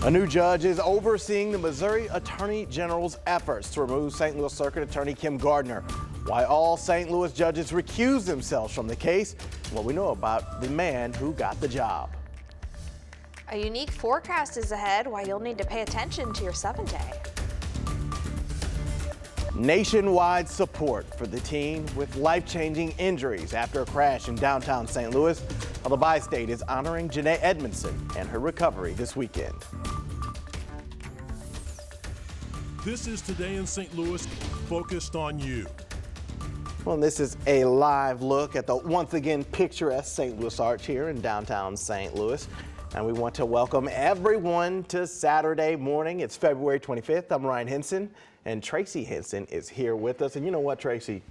A new judge is overseeing the Missouri Attorney General's efforts to remove St. Louis Circuit Attorney Kim Gardner. Why all St. Louis judges recuse themselves from the case, and what we know about the man who got the job. A unique forecast is ahead, why you'll need to pay attention to your 7-day. Nationwide support for the teen with life-changing injuries after a crash in downtown St. Louis. While the Bi-State is honoring Janae Edmondson and her recovery this weekend. This is Today in St. Louis, focused on you. Well, this is a live look at the once again picturesque St. Louis Arch here in downtown St. Louis. And we want to welcome everyone to Saturday morning. It's February 25th. I'm Ryan Henson, and Tracy Henson is here with us. And you know what, Tracy?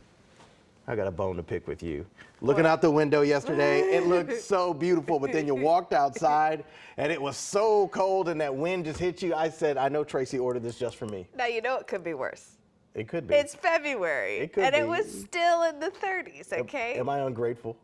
I got a bone to pick with you. Looking out the window yesterday, it looked so beautiful, but then you walked outside and it was so cold and that wind just hit you. I said, I know Tracy ordered this just for me. Now, you know it could be worse. It could be. It's February. It could and be. it was still in the 30s, okay? Am I ungrateful?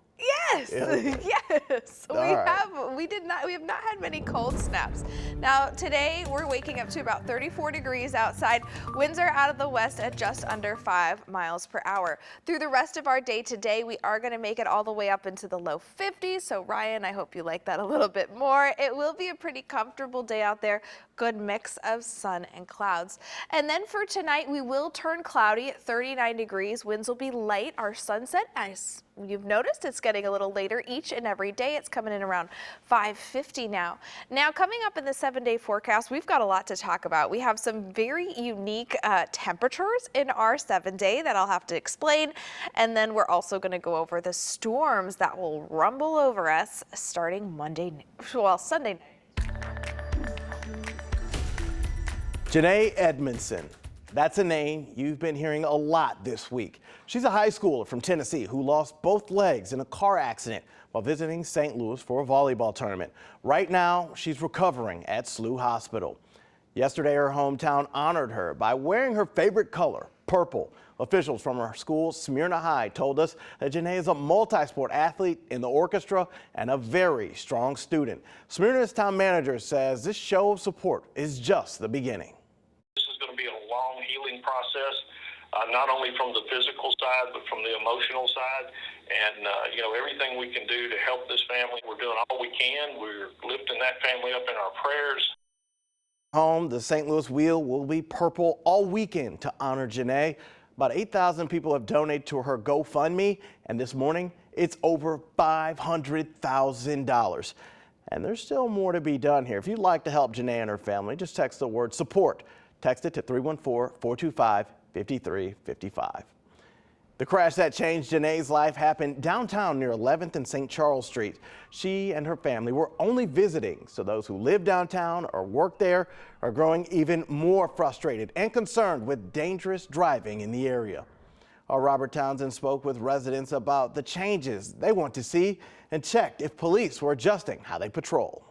Yes, yes. Right. We have not had many cold snaps. Now today we're waking up to about 34 degrees outside. Winds are out of the west at just under 5 miles per hour. Through the rest of our day today, we are going to make it all the way up into the low 50s. So Ryan, I hope you like that a little bit more. It will be a pretty comfortable day out there. Good mix of sun and clouds. And then for tonight, we will turn cloudy at 39 degrees. Winds will be light. Our sunset, as you've noticed, it's getting a little later each and every day. It's coming in around 5:50 now. Now, coming up in the 7-day forecast, we've got a lot to talk about. We have some very unique temperatures in our 7-day that I'll have to explain. And then we're also going to go over the storms that will rumble over us starting Sunday night. Janae Edmondson. That's a name you've been hearing a lot this week. She's a high schooler from Tennessee who lost both legs in a car accident while visiting St. Louis for a volleyball tournament. Right now, she's recovering at SLU Hospital. Yesterday, her hometown honored her by wearing her favorite color, purple. Officials from her school, Smyrna High, told us that Janae is a multi-sport athlete in the orchestra and a very strong student. Smyrna's town manager says this show of support is just the beginning. Healing process, not only from the physical side, but from the emotional side. And, everything we can do to help this family, we're doing all we can. We're lifting that family up in our prayers. Home, the St. Louis Wheel will be purple all weekend to honor Janae. About 8,000 people have donated to her GoFundMe, and this morning it's over $500,000. And there's still more to be done here. If you'd like to help Janae and her family, just text the word support. Text it to 314-425-5355. The crash that changed Janae's life happened downtown near 11th and St. Charles Street. She and her family were only visiting, so those who live downtown or work there are growing even more frustrated and concerned with dangerous driving in the area. Our Robert Townsend spoke with residents about the changes they want to see and checked if police were adjusting how they patrol.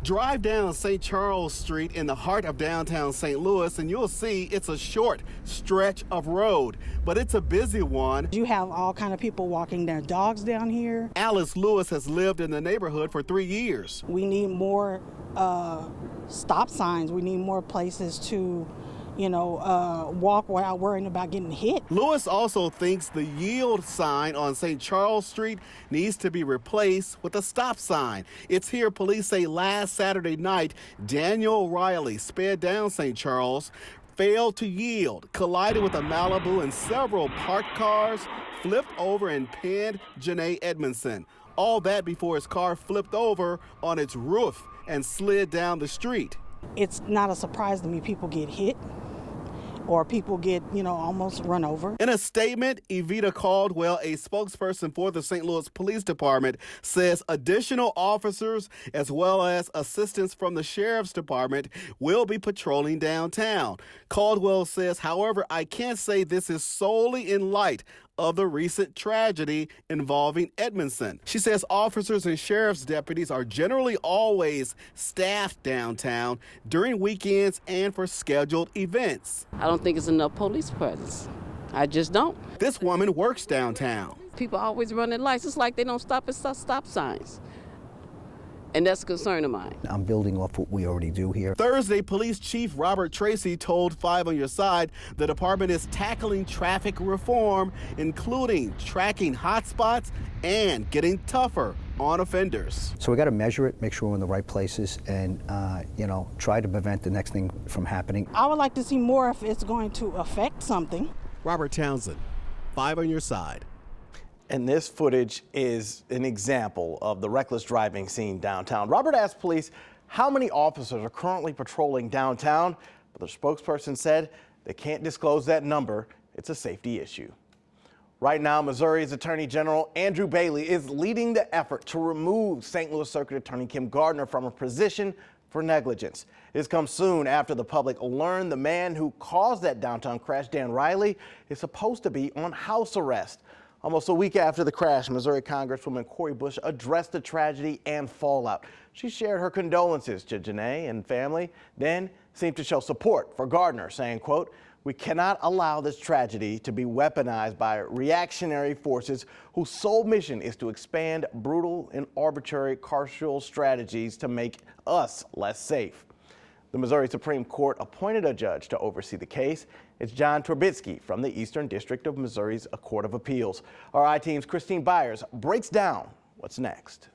Drive down St. Charles Street in the heart of downtown St. Louis and you'll see it's a short stretch of road, but it's a busy one. You have all kind of people walking their dogs down here. Alice Lewis has lived in the neighborhood for 3 years. We need more stop signs. We need more places to walk without worrying about getting hit. Lewis also thinks the yield sign on St. Charles Street needs to be replaced with a stop sign. It's here police say last Saturday night, Daniel Riley sped down St. Charles, failed to yield, collided with a Malibu and several parked cars, flipped over and pinned Janae Edmondson. All that before his car flipped over on its roof and slid down the street. It's not a surprise to me people get hit or people get, almost run over. In a statement, Evita Caldwell, a spokesperson for the St. Louis Police Department, says additional officers as well as assistance from the Sheriff's Department will be patrolling downtown. Caldwell says, however, I can't say this is solely in light of the recent tragedy involving Edmondson. She says officers and sheriff's deputies are generally always staffed downtown during weekends and for scheduled events. I don't think it's enough police presence. I just don't. This woman works downtown. People always running lights. It's like they don't stop at stop signs. And that's a concern of mine. I'm building off what we already do here. Thursday, Police Chief Robert Tracy told 5 on Your Side the department is tackling traffic reform, including tracking hotspots and getting tougher on offenders. So we got to measure it, make sure we're in the right places, and try to prevent the next thing from happening. I would like to see more if it's going to affect something. Robert Townsend, 5 on Your Side. And this footage is an example of the reckless driving scene downtown. Robert asked police how many officers are currently patrolling downtown, but the spokesperson said they can't disclose that number. It's a safety issue. Right now, Missouri's Attorney General Andrew Bailey is leading the effort to remove St. Louis Circuit Attorney Kim Gardner from her position for negligence. This comes soon after the public learned the man who caused that downtown crash, Dan Riley, is supposed to be on house arrest. Almost a week after the crash, Missouri Congresswoman Cori Bush addressed the tragedy and fallout. She shared her condolences to Janae and family, then seemed to show support for Gardner, saying, quote, "We cannot allow this tragedy to be weaponized by reactionary forces whose sole mission is to expand brutal and arbitrary carceral strategies to make us less safe." The Missouri Supreme Court appointed a judge to oversee the case. It's John Turbitsky from the Eastern District of Missouri's Court of Appeals. Our I-Team's Christine Byers breaks down what's next.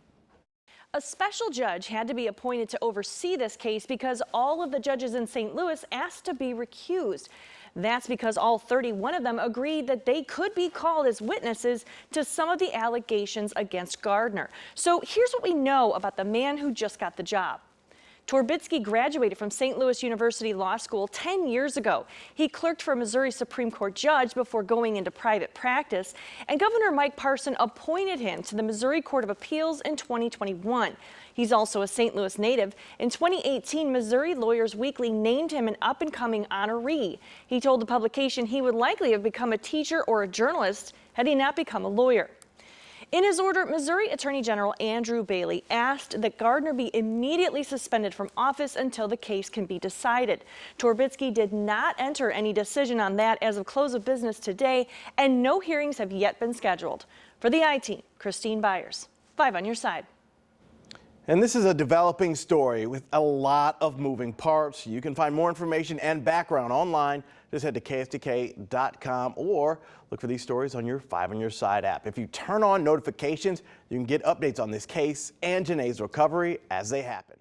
A special judge had to be appointed to oversee this case because all of the judges in St. Louis asked to be recused. That's because all 31 of them agreed that they could be called as witnesses to some of the allegations against Gardner. So here's what we know about the man who just got the job. Turbitsky graduated from St. Louis University Law School 10 years ago. He clerked for a Missouri Supreme Court judge before going into private practice, and Governor Mike Parson appointed him to the Missouri Court of Appeals in 2021. He's also a St. Louis native. In 2018, Missouri Lawyers Weekly named him an up-and-coming honoree. He told the publication he would likely have become a teacher or a journalist had he not become a lawyer. In his order, Missouri Attorney General Andrew Bailey asked that Gardner be immediately suspended from office until the case can be decided. Turbitsky did not enter any decision on that as of close of business today, and no hearings have yet been scheduled. For the I-Team, Christine Byers, 5 on Your Side. And this is a developing story with a lot of moving parts. You can find more information and background online. Just head to KSDK.com or look for these stories on your 5 on Your Side app. If you turn on notifications, you can get updates on this case and Janae's recovery as they happen.